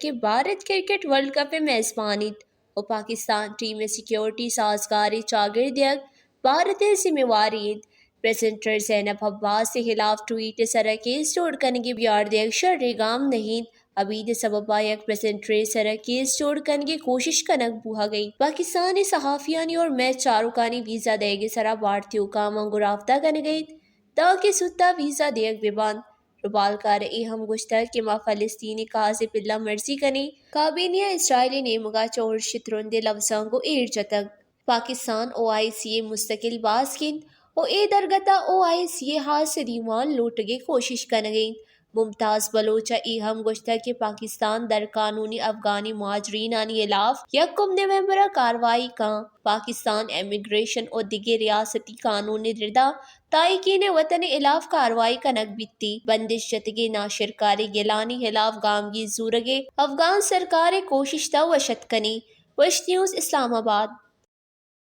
کہ Bharat cricket world cup میزبانیت و Pakistan team security سازگاری چاگردیگ Bharat ذمہ وارید پریزنٹر زینب عباس سے خلاف ٹویٹ سرا کیس جوڑ کنگی بیاردیگ شر گام نہیں ابید سببا یک پریزنٹر سرا کیس جوڑ کنگی کوشش کنک بوہا گئی پاکستانی صحافیانی اور میچ چاروکانی ویزا دے گے سرا بھارتی حکام انگو رابطہ کن گئی تاکہ ستا ویزا دیگ بیبان ربالکار ہم گشتہ کہ ما فلسطینی کازب اللہ مرضی کنی کابینہ اسرائیلی نیمگا چور شترندے لفظاں کو ایر جتگ پاکستان او آئی سی اے مستقل باسکن او اے درگتا او آئی سی اے حاصل ایمان لوٹگے کوشش کنگین ممتاز بلوچ ہم گشتہ کہ پاکستان در قانونی افغانی مہاجرین آنی الاف یکم نومبر کاروائی کان پاکستان امیگریشن اور دیگر ریاستی قانون ردا تائقین وطن الاف کاروائی کنک بیتی بندش جتگے ناشرکاری گیلانی خلاف گامگی زورگے افغان سرکار کوشش تا وشت کنی وش نیوز اسلام آباد